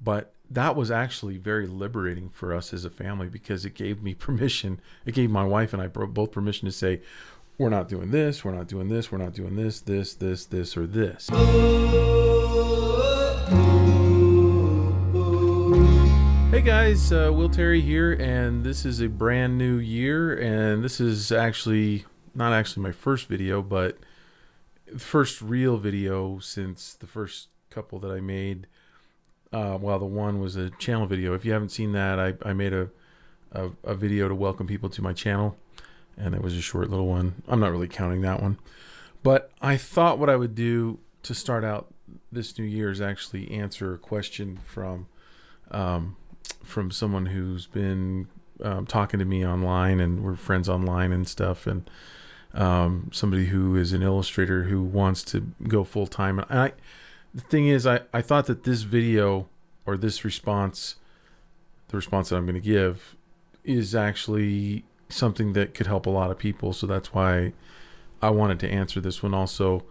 But that was actually very liberating for us as a family because it gave me permission. It gave my wife and I both permission to say, we're not doing this, we're not doing this, we're not doing this, this, or this. Hey guys, Will Terry here, and this is a brand new year, and this is actually not actually my first video, but the first real video since the first couple that I made. The one was a channel video. If you haven't seen that, I made a video to welcome people to my channel, and it was a short little one. I'm not really counting that one, but I thought what I would do to start out this new year is actually answer a question from someone who's been talking to me online, and we're friends online and stuff, and somebody who is an illustrator who wants to go full time. And the thing is, I thought that this video or this response, the response that I'm going to give, is actually something that could help a lot of people. So that's why I wanted to answer this one also,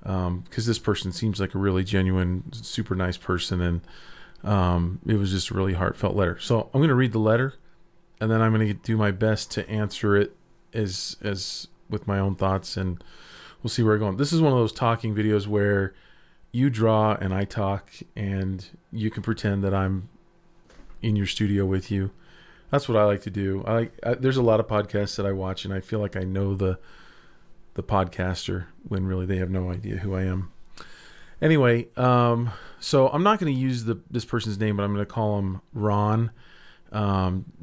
because this person seems like a really genuine, super nice person, and it was just a really heartfelt letter. So I'm going to read the letter, and then I'm going to do my best to answer it as with my own thoughts, and we'll see where we're going. This is one of those talking videos where you draw and I talk, and you can pretend that I'm in your studio with you. That's what I like to do. There's a lot of podcasts that I watch, and I feel like I know the podcaster when really they have no idea who I am. Anyway, so I'm not going to use this person's name, but I'm going to call him Ron,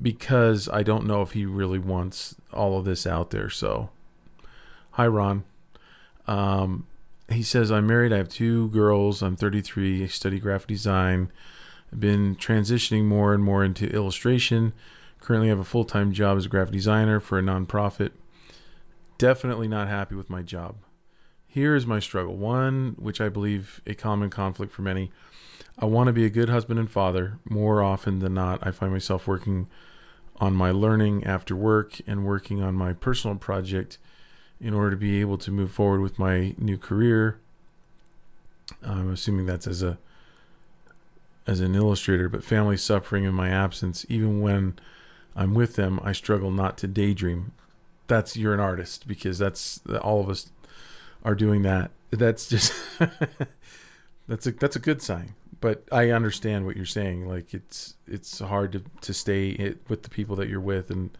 because I don't know if he really wants all of this out there. So, hi, Ron. He says, I'm married. I have 2 girls. I'm 33. I study graphic design. I've been transitioning more and more into illustration. Currently, I have a full-time job as a graphic designer for a nonprofit. Definitely not happy with my job. Here is my struggle. One, which I believe a common conflict for many. I want to be a good husband and father. More often than not, I find myself working on my learning after work and working on my personal project in order to be able to move forward with my new career. I'm assuming that's as an illustrator, but family suffering in my absence. Even when I'm with them, I struggle not to daydream. You're an artist, because that's all of us are doing that. That's just that's a good sign. But I understand what you're saying. Like it's hard to stay with the people that you're with, and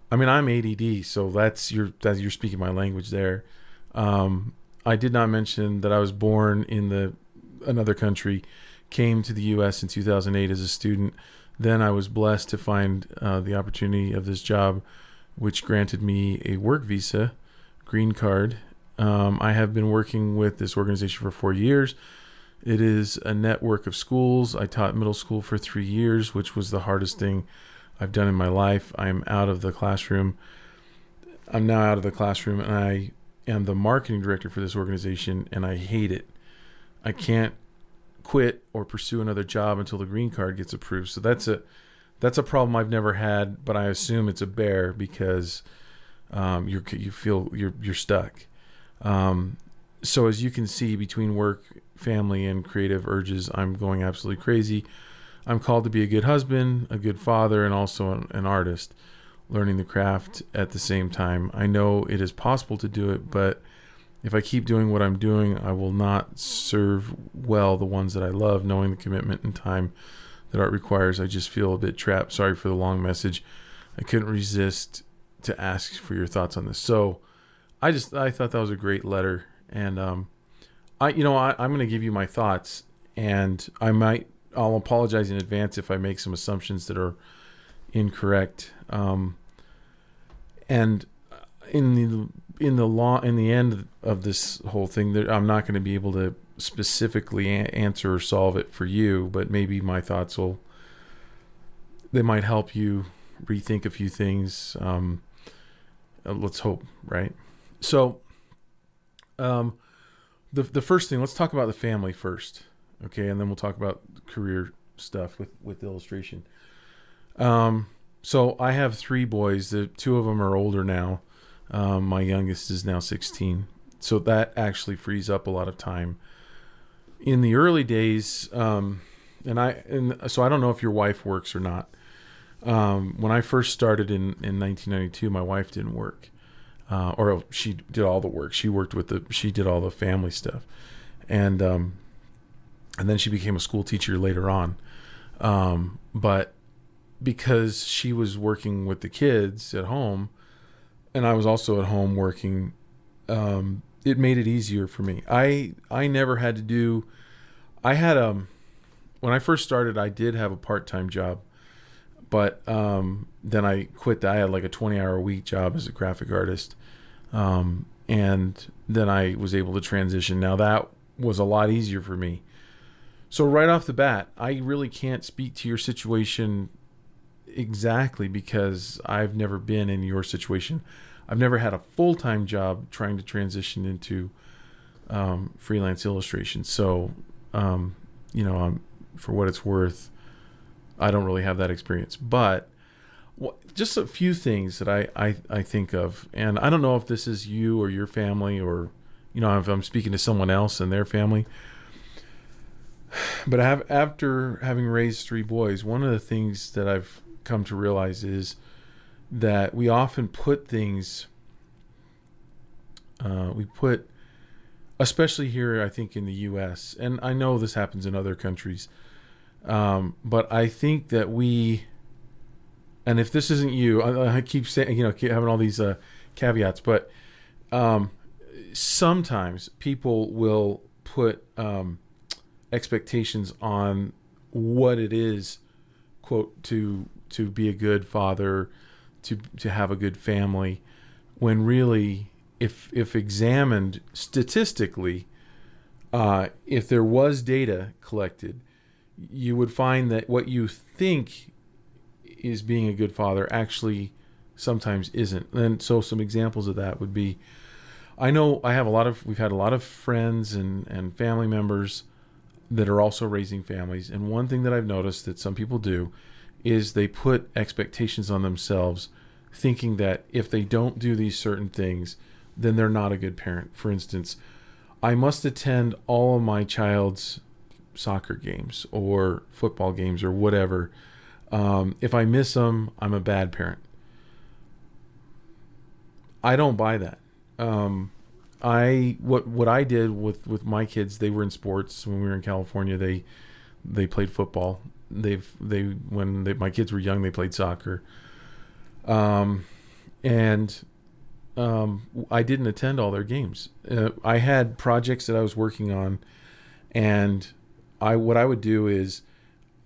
I mean, I'm ADD, so you're speaking my language there. I did not mention that I was born in another country, came to the U.S. in 2008 as a student. Then I was blessed to find the opportunity of this job, which granted me a work visa, green card. I have been working with this organization for 4 years. It is a network of schools. I taught middle school for 3 years, which was the hardest thing I've done in my life. I'm out of the classroom. I'm now out of the classroom, and I am the marketing director for this organization, and I hate it. I can't quit or pursue another job until the green card gets approved. So that's a problem I've never had, but I assume it's a bear because you feel you're stuck. So as you can see, between work, family, and creative urges, I'm going absolutely crazy. I'm called to be a good husband, a good father, and also an artist, learning the craft at the same time. I know it is possible to do it, but if I keep doing what I'm doing, I will not serve well the ones that I love, knowing the commitment and time that art requires. I just feel a bit trapped. Sorry for the long message. I couldn't resist to ask for your thoughts on this. So I thought that was a great letter, and I'm going to give you my thoughts, and I'll apologize in advance if I make some assumptions that are incorrect. And in the end of this whole thing, I'm not going to be able to specifically answer or solve it for you, but maybe my thoughts they might help you rethink a few things. Let's hope, right? So, the first thing, let's talk about the family first, okay, and then we'll talk about career stuff with illustration. So I have 3 boys. The 2 of them are older now. My youngest is now 16, so that actually frees up a lot of time. In the early days, and so I don't know if your wife works or not. When I first started in 1992, my wife didn't work, or she did all the work. She did all the family stuff, and then she became a school teacher later on. But because she was working with the kids at home, and I was also at home working, it made it easier for me. I never had to do. I had when I first started, I did have a part-time job, but then I quit that. I had like a 20-hour a week job as a graphic artist, and then I was able to transition. Now that was a lot easier for me. So right off the bat, I really can't speak to your situation exactly because I've never been in your situation. I've never had a full-time job trying to transition into freelance illustration. So, for what it's worth, I don't really have that experience. But just a few things that I think of. And I don't know if this is you or your family or, if I'm speaking to someone else and their family. But after having raised 3 boys, one of the things that I've come to realize is that we often put things, especially here, I think in the U.S., and I know this happens in other countries, but I think that and if this isn't you, I keep saying, keep having all these caveats, but sometimes people will put expectations on what it is, quote, to be a good father, to have a good family, when really, if examined statistically, if there was data collected, you would find that what you think is being a good father actually sometimes isn't. And so some examples of that would be, I know we've had a lot of friends and family members that are also raising families. And one thing that I've noticed that some people do is they put expectations on themselves, thinking that if they don't do these certain things, then they're not a good parent. For instance, I must attend all of my child's soccer games or football games or whatever. If I miss them, I'm a bad parent. I don't buy that. What I did with my kids, they were in sports. When we were in California, they played football. My kids were young, they played soccer. And I didn't attend all their games. I had projects that I was working on, and what I would do is,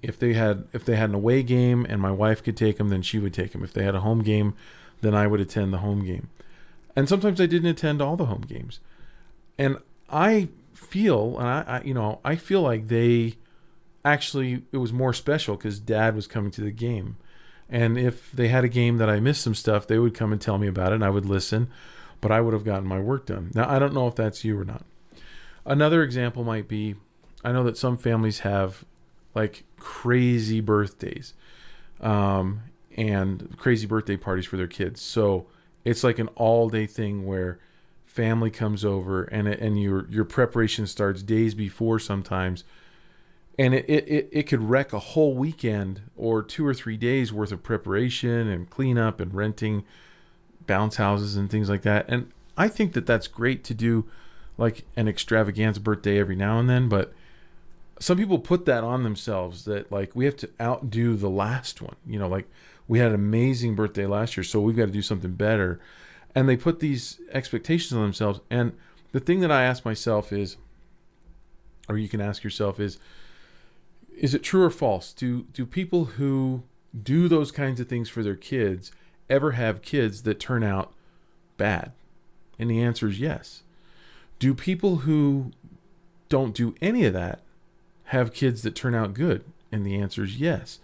if they had an away game and my wife could take them, then she would take them. If they had a home game, then I would attend the home game. And sometimes I didn't attend all the home games. And I feel like it was more special because Dad was coming to the game. And if they had a game that I missed some stuff, they would come and tell me about it, and I would listen, but I would have gotten my work done. Now, I don't know if that's you or not. Another example might be, I know that some families have like crazy birthdays, and crazy birthday parties for their kids. So it's like an all-day thing where family comes over, and your preparation starts days before sometimes, and it could wreck a whole weekend or 2 or 3 days worth of preparation and cleanup and renting bounce houses and things like that. And I think that that's great to do, like an extravaganza birthday every now and then, but some people put that on themselves, that like we have to outdo the last one. Like we had an amazing birthday last year, so we've got to do something better. And they put these expectations on themselves. And the thing that I ask myself is, or you can ask yourself is it true or false? Do people who do those kinds of things for their kids ever have kids that turn out bad? And the answer is yes. Do people who don't do any of that have kids that turn out good? And the answer is yes.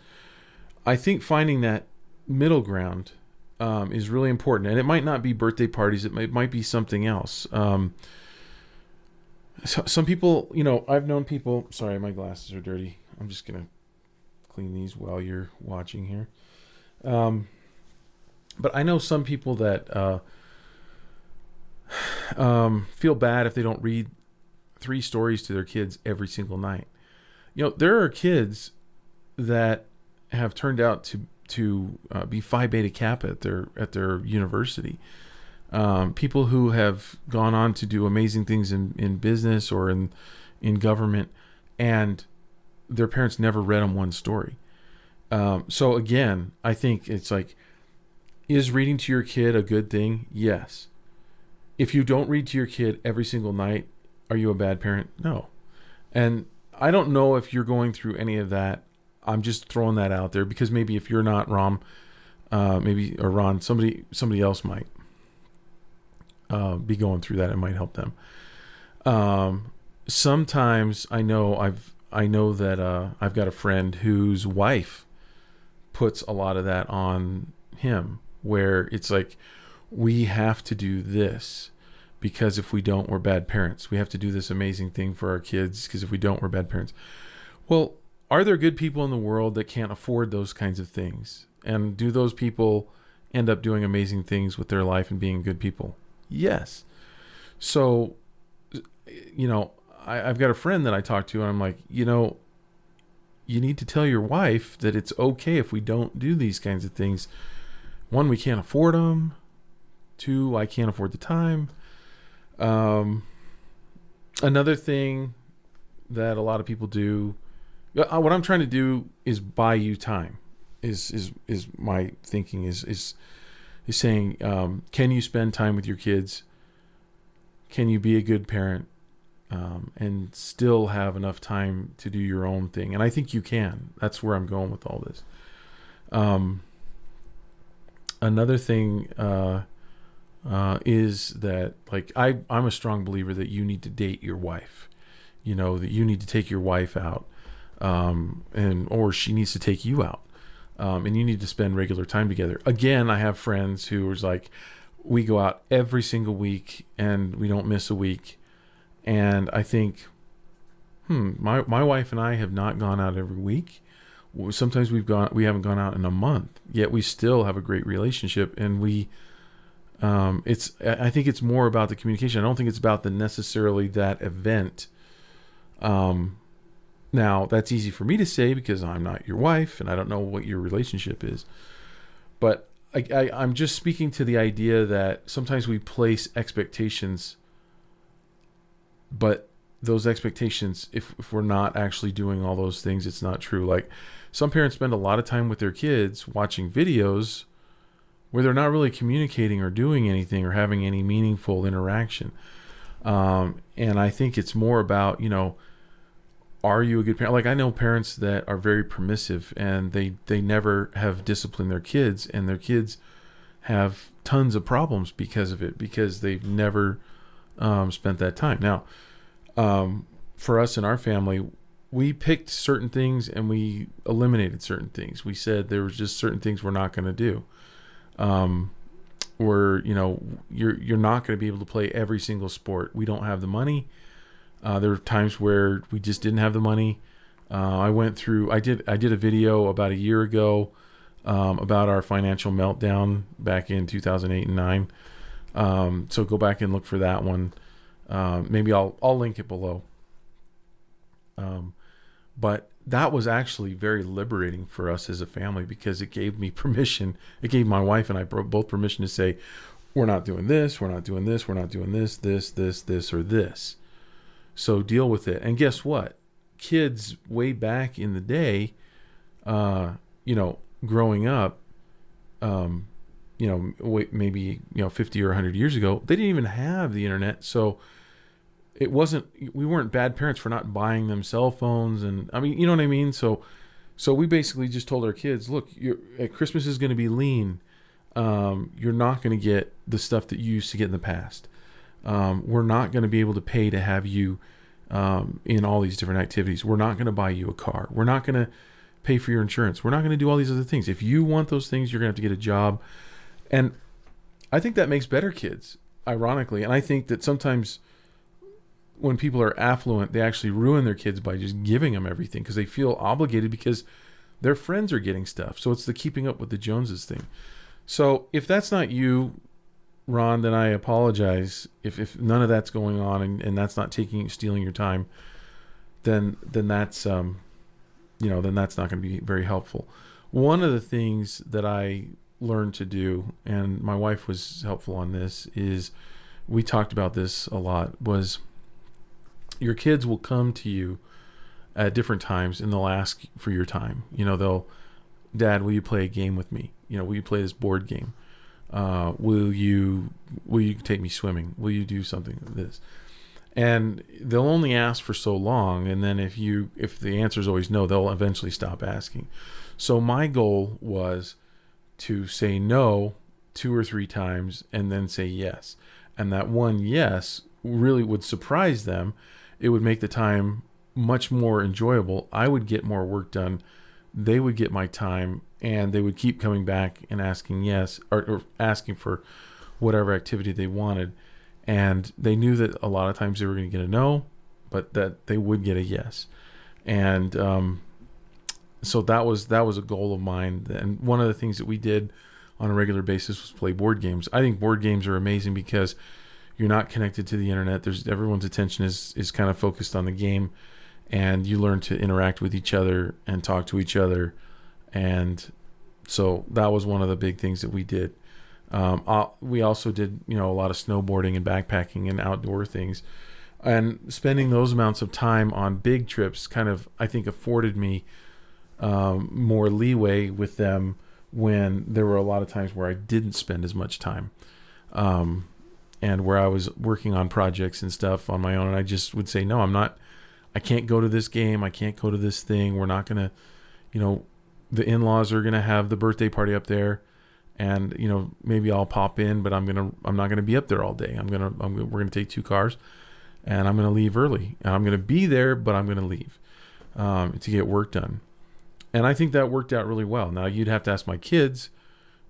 I think finding that middle ground is really important. And it might not be birthday parties. It might be something else. So some people, I've known people, sorry, my glasses are dirty. I'm just going to clean these while you're watching here. But I know some people that feel bad if they don't read 3 stories to their kids every single night. There are kids that have turned out to be Phi Beta Kappa at their university. People who have gone on to do amazing things in business or in government, and their parents never read them one story. So again, I think it's like, is reading to your kid a good thing? Yes. If you don't read to your kid every single night, are you a bad parent? No. And I don't know if you're going through any of that. I'm just throwing that out there because maybe if you're not, Ron, or Ron, somebody else might be going through that. It might help them. Sometimes I know that I've got a friend whose wife puts a lot of that on him, where it's like, we have to do this because if we don't, we're bad parents. We have to do this amazing thing for our kids because if we don't, we're bad parents. Well, are there good people in the world that can't afford those kinds of things? And do those people end up doing amazing things with their life and being good people? Yes. So, I've got a friend that I talk to, and I'm like, you need to tell your wife that it's okay if we don't do these kinds of things. One, we can't afford them. Two, I can't afford the time. Another thing that a lot of people do, what I'm trying to do is buy you time. Is my thinking is saying, can you spend time with your kids? Can you be a good parent? And still have enough time to do your own thing. And I think you can. That's where I'm going with all this. Another thing is that, like, I'm a strong believer that you need to date your wife. That you need to take your wife out, or she needs to take you out, and you need to spend regular time together. Again, I have friends who was like, we go out every single week and we don't miss a week. And I think, my wife and I have not gone out every week. Sometimes we haven't gone out in a month, yet we still have a great relationship. And I think it's more about the communication. I don't think it's about necessarily that event. Now that's easy for me to say because I'm not your wife and I don't know what your relationship is, but I'm just speaking to the idea that sometimes we place expectations, but those expectations, if we're not actually doing all those things, it's not true. Like, some parents spend a lot of time with their kids watching videos where they're not really communicating or doing anything or having any meaningful interaction. And I think it's more about, are you a good parent? Like, I know parents that are very permissive and they never have disciplined their kids, and their kids have tons of problems because of it, because they've never spent that time. Now, for us in our family, we picked certain things and we eliminated certain things. We said there was just certain things we're not going to do. You're not going to be able to play every single sport. We don't have the money. There were times where we just didn't have the money. I did a video about a year ago about our financial meltdown back in 2008 and 9. So go back and look for that one. Maybe I'll link it below. But that was actually very liberating for us as a family, because it gave me permission. It gave my wife and I both permission to say, we're not doing this, we're not doing this, we're not doing this, or this. So deal with it. And guess what? Kids way back in the day, growing up, maybe 50 or 100 years ago, they didn't even have the internet. So we weren't bad parents for not buying them cell phones. And I mean, you know what I mean? So we basically just told our kids, look, Christmas is going to be lean. You're not going to get the stuff that you used to get in the past. We're not going to be able to pay to have you in all these different activities. We're not going to buy you a car. We're not going to pay for your insurance. We're not going to do all these other things. If you want those things, you're going to have to get a job. And I think that makes better kids, ironically. And I think that sometimes when people are affluent, they actually ruin their kids by just giving them everything because they feel obligated because their friends are getting stuff. So it's the keeping up with the Joneses thing. So if that's not you, Ron, then I apologize. If none of that's going on and that's not stealing your time, then that's then that's not going to be very helpful. One of the things that I learned to do, and my wife was helpful on this, is we talked about this a lot, was your kids will come to you at different times and they'll ask for your time. Dad, will you play a game with me? Will you play this board game? Will you take me swimming? Will you do something like this? And they'll only ask for so long, and then if the answer is always no, they'll eventually stop asking. So my goal was to say no 2 or 3 times and then say yes. And that one yes really would surprise them. It would make the time much more enjoyable. I would get more work done. They would get my time, and they would keep coming back and asking yes, or asking for whatever activity they wanted. And they knew that a lot of times they were going to get a no, but that they would get a yes. And so that was a goal of mine. And one of the things that we did on a regular basis was play board games. I think board games are amazing because you're not connected to the internet. Everyone's attention is kind of focused on the game, and you learn to interact with each other and talk to each other. And so that was one of the big things that we did. We also did, a lot of snowboarding and backpacking and outdoor things, and spending those amounts of time on big trips kind of, I think, afforded me more leeway with them when there were a lot of times where I didn't spend as much time, and where I was working on projects and stuff on my own, and I just would say, no, I can't go to this game. I can't go to this thing. We're not going to, the in-laws are going to have the birthday party up there. And, maybe I'll pop in, but I'm not going to be up there all day. We're going to take 2 cars, and I'm going to leave early, and I'm going to be there, but I'm going to leave, to get work done. And I think that worked out really well. Now you'd have to ask my kids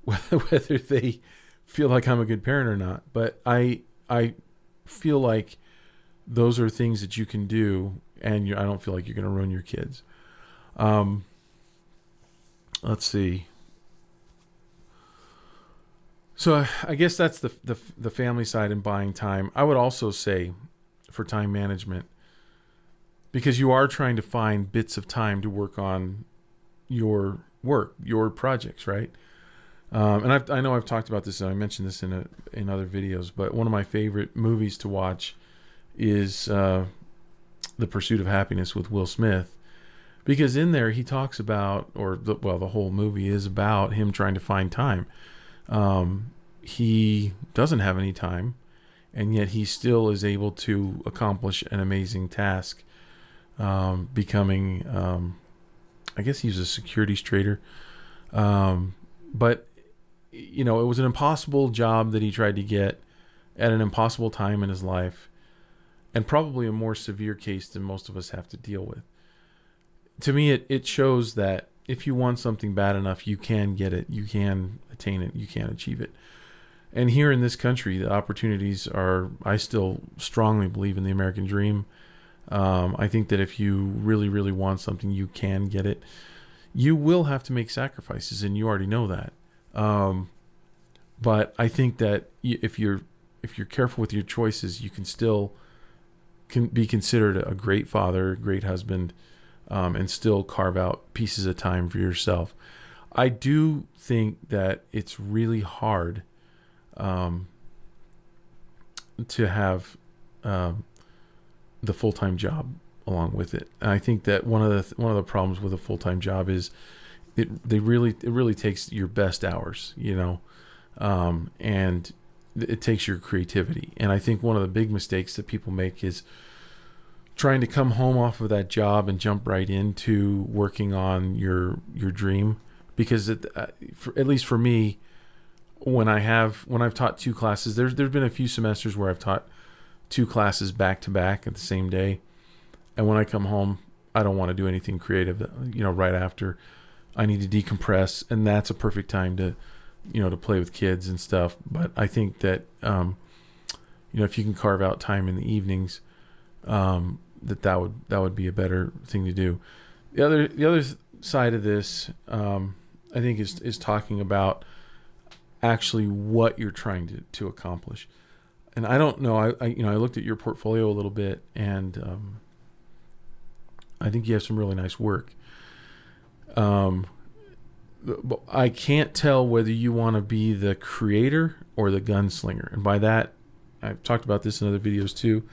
whether they feel like I'm a good parent or not. But I feel like those are things that you can do, and I don't feel like you're going to ruin your kids. Let's see. So I guess that's the family side and buying time. I would also say for time management, because you are trying to find bits of time to work on your work, your projects, right? And I know I've talked about this, and I mentioned this in other videos, but one of my favorite movies to watch is The Pursuit of Happiness with Will Smith, because in there he talks about, the whole movie is about him trying to find time. He doesn't have any time, and yet he still is able to accomplish an amazing task, becoming, I guess he's a securities trader. But, it was an impossible job that he tried to get at an impossible time in his life, and probably a more severe case than most of us have to deal with. To me, it shows that if you want something bad enough, you can get it, you can attain it, you can achieve it. And here in this country, the opportunities are, I still strongly believe in the American dream. I think that if you really, really want something, you can get it. You will have to make sacrifices, and you already know that. But I think that if you're careful with your choices, you can still be considered a great father, a great husband, and still carve out pieces of time for yourself. I do think that it's really hard to have the full-time job along with it. And I think that one of the problems with a full-time job is it really takes your best hours, and it takes your creativity. And I think one of the big mistakes that people make is trying to come home off of that job and jump right into working on your dream. Because at least for me, when I've taught 2 classes, there's been a few semesters where I've taught 2 classes back to back at the same day, and when I come home, I don't want to do anything creative. Right after, I need to decompress, and that's a perfect time to play with kids and stuff. But I think that if you can carve out time in the evenings, that would be a better thing to do. The other side of this, I think is talking about actually what you're trying to accomplish. And I don't know, I looked at your portfolio a little bit, and I think you have some really nice work. I can't tell whether you want to be the creator or the gunslinger. And by that, I've talked about this in other videos too.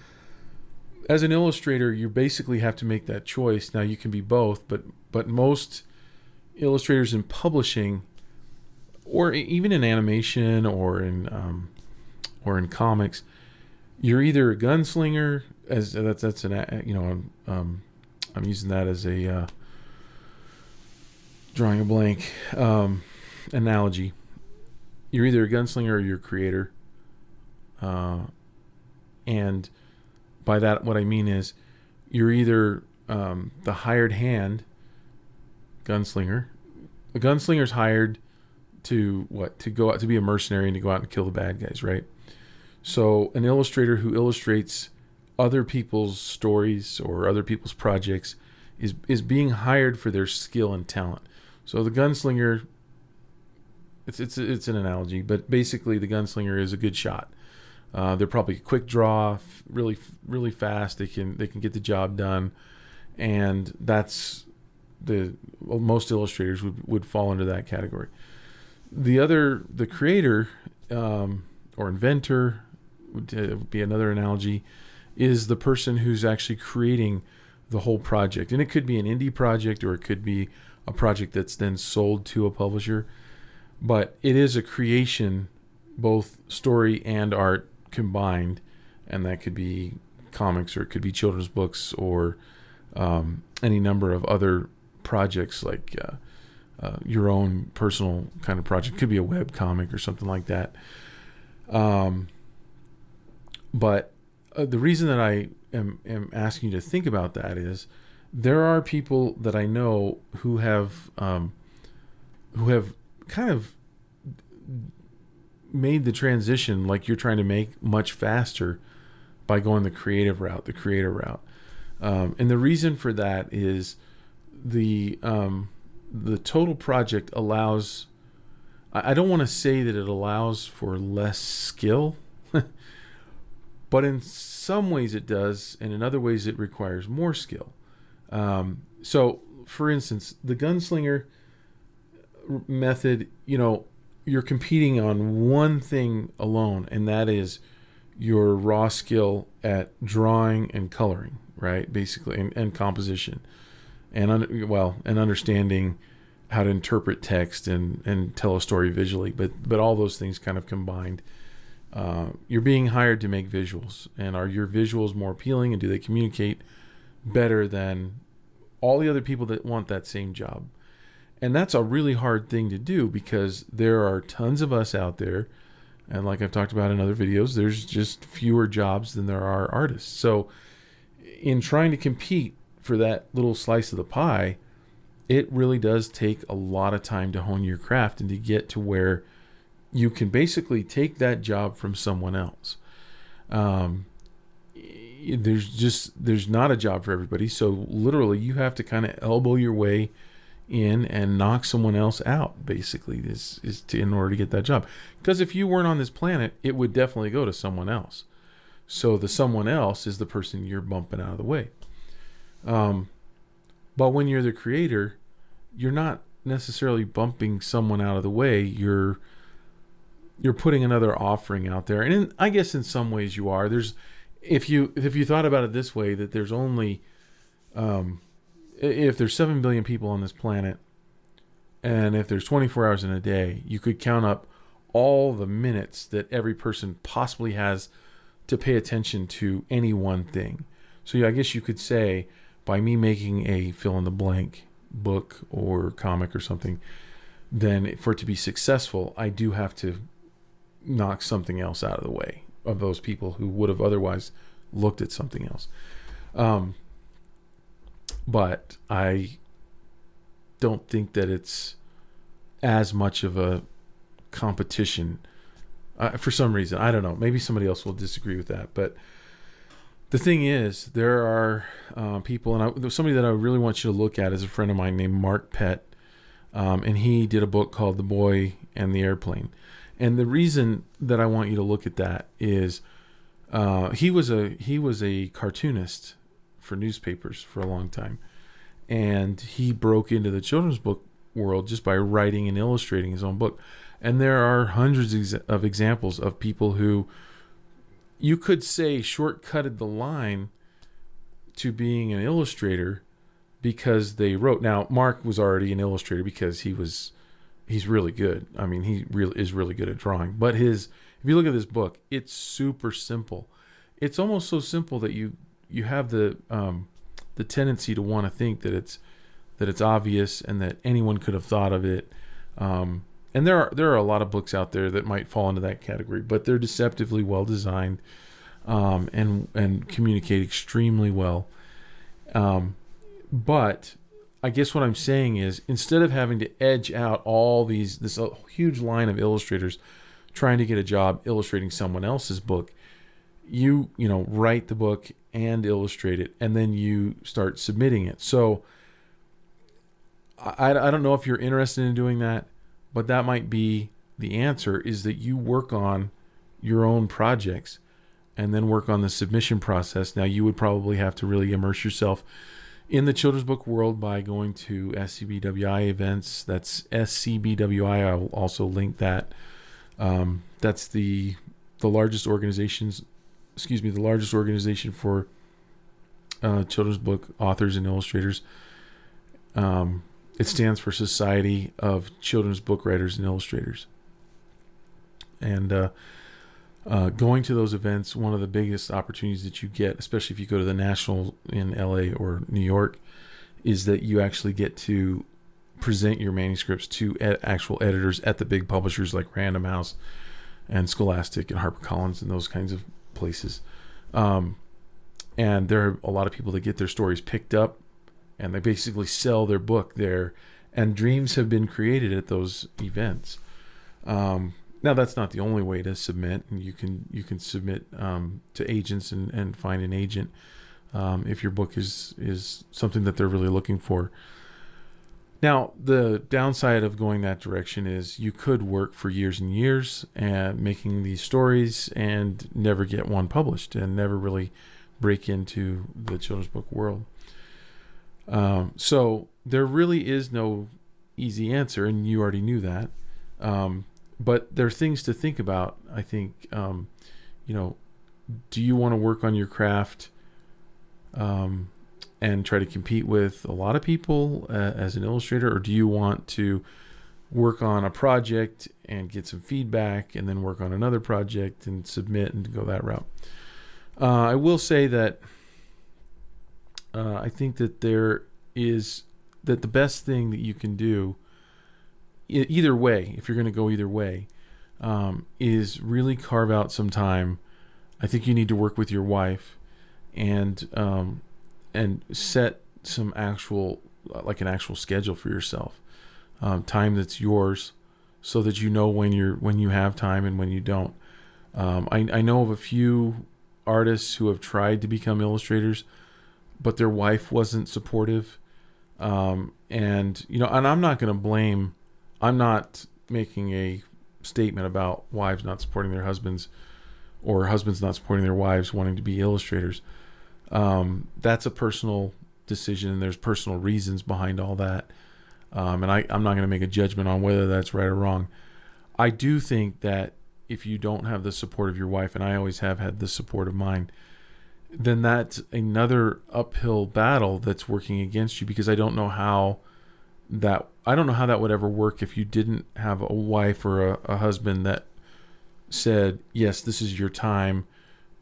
As an illustrator, you basically have to make that choice. Now you can be both, but most illustrators in publishing, or even in animation or in comics, you're either a gunslinger, as that's an I'm using that as a drawing a blank analogy. You're either a gunslinger or you're a creator, and by that what I mean is you're either the hired hand gunslinger. A gunslinger's hired to go out to be a mercenary and to go out and kill the bad guys, right? So an illustrator who illustrates other people's stories or other people's projects is being hired for their skill and talent. So the gunslinger, it's an analogy, but basically the gunslinger is a good shot. They're probably a quick draw, really really fast. They can get the job done, and that's most illustrators would fall into that category. The creator or inventor would be another analogy, is the person who's actually creating the whole project. And it could be an indie project or it could be a project that's then sold to a publisher. But it is a creation, both story and art combined. And that could be comics or it could be children's books or any number of other projects like your own personal kind of project. It could be a web comic or something like that. But the reason that I am asking you to think about that is there are people that I know who have kind of made the transition like you're trying to make much faster by going the creative route, the creator route. And the reason for that is the total project allows, I don't want to say that it allows for less skill, but in some ways it does, and in other ways it requires more skill. So, for instance, the gunslinger method, you're competing on one thing alone, and that is your raw skill at drawing and coloring, right? Basically, and composition, and understanding how to interpret text and tell a story visually, but all those things kind of combined. You're being hired to make visuals, and are your visuals more appealing, and do they communicate better than all the other people that want that same job? And that's a really hard thing to do because there are tons of us out there, and like I've talked about in other videos, there's just fewer jobs than there are artists. So in trying to compete for that little slice of the pie, it really does take a lot of time to hone your craft and to get to where you can basically take that job from someone else. There's not a job for everybody. So literally you have to kind of elbow your way in and knock someone else out, basically, in order to get that job. Because if you weren't on this planet, it would definitely go to someone else. So the someone else is the person you're bumping out of the way. But when you're the creator, you're not necessarily bumping someone out of the way. You're putting another offering out there, and I guess in some ways you are. If you thought about it this way, that there's only if there's 7 billion people on this planet, and if there's 24 hours in a day, you could count up all the minutes that every person possibly has to pay attention to any one thing. So I guess you could say, by me making a fill in the blank book or comic or something, then for it to be successful, I do have to knock something else out of the way of those people who would have otherwise looked at something else. But I don't think that it's as much of a competition for some reason. I don't know. Maybe somebody else will disagree with that. But the thing is, there are people, and somebody that I really want you to look at is a friend of mine named Mark Pett, and he did a book called The Boy and the Airplane. And the reason that I want you to look at that is he was a cartoonist for newspapers for a long time. and he broke into the children's book world just by writing and illustrating his own book. And there are hundreds of examples of people who you could say shortcutted the line to being an illustrator because they wrote. Now, Mark was already an illustrator because he's really good. I mean, he really is really good at drawing. But if you look at this book, it's super simple. It's almost so simple that you have the tendency to want to think that it's obvious and that anyone could have thought of it. And there are a lot of books out there that might fall into that category, but they're deceptively well designed, and communicate extremely well. But I guess what I'm saying is, instead of having to edge out this huge line of illustrators trying to get a job illustrating someone else's book, you write the book and illustrate it, and then you start submitting it. So I don't know if you're interested in doing that, but that might be the answer, is that you work on your own projects and then work on the submission process. Now, you would probably have to really immerse yourself in the children's book world by going to SCBWI events. That's SCBWI. I will also link that. That's the largest organization for children's book authors and illustrators. It stands for Society of Children's Book Writers and Illustrators. And going to those events, one of the biggest opportunities that you get, especially if you go to the National in LA or New York, is that you actually get to present your manuscripts to actual editors at the big publishers like Random House and Scholastic and HarperCollins and those kinds of places. And there are a lot of people that get their stories picked up, and they basically sell their book there, and dreams have been created at those events. Now, that's not the only way to submit, and you can submit to agents and find an agent if your book is something that they're really looking for. Now, the downside of going that direction is you could work for years and years and making these stories and never get one published and never really break into the children's book world. So there really is no easy answer, and you already knew that. But there are things to think about. I think, do you want to work on your craft and try to compete with a lot of people as an illustrator, or do you want to work on a project and get some feedback and then work on another project and submit and go that route? I will say that I think that the best thing that you can do, either way, if you're going to go either way, is really carve out some time. I think you need to work with your wife and set some actual schedule for yourself, time that's yours, so that you know when you have time and when you don't. I know of a few artists who have tried to become illustrators, but their wife wasn't supportive. And I'm not going to blame. I'm not making a statement about wives not supporting their husbands or husbands not supporting their wives wanting to be illustrators. That's a personal decision, and there's personal reasons behind all that. And I'm not going to make a judgment on whether that's right or wrong. I do think that if you don't have the support of your wife, and I always have had the support of mine, then that's another uphill battle that's working against you, because I don't know how that would ever work if you didn't have a wife or a husband that said, yes, this is your time,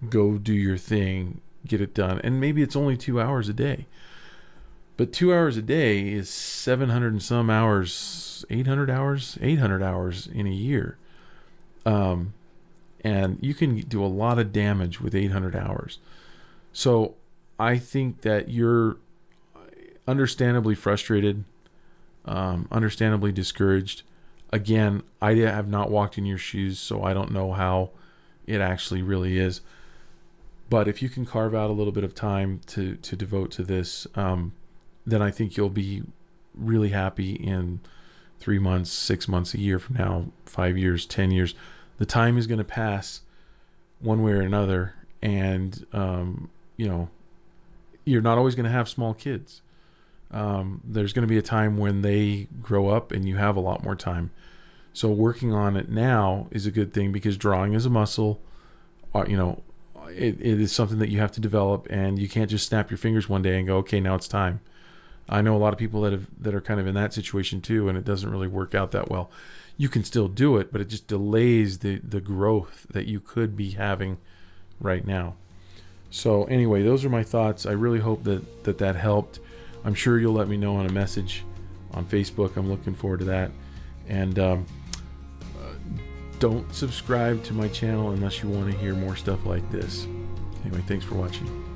go do your thing, get it done. And maybe it's only 2 hours a day, but 2 hours a day is 700 and some hours, 800 hours in a year. And you can do a lot of damage with 800 hours. So I think that you're understandably frustrated, understandably discouraged. Again, I have not walked in your shoes, so I don't know how it actually really is. But if you can carve out a little bit of time to devote to this, then I think you'll be really happy in 3 months, 6 months, a year from now, 5 years, 10 years. The time is going to pass one way or another, and you're not always going to have small kids. there's going to be a time when they grow up and you have a lot more time. So working on it now is a good thing, because drawing is a muscle. It is something that you have to develop, and you can't just snap your fingers one day and go, okay, now it's time. I know a lot of people that are kind of in that situation too, and it doesn't really work out that well. You can still do it, but it just delays the growth that you could be having right now. So anyway, those are my thoughts. I really hope that helped. I'm sure you'll let me know on a message on Facebook. I'm looking forward to that. And don't subscribe to my channel unless you want to hear more stuff like this. Anyway, thanks for watching.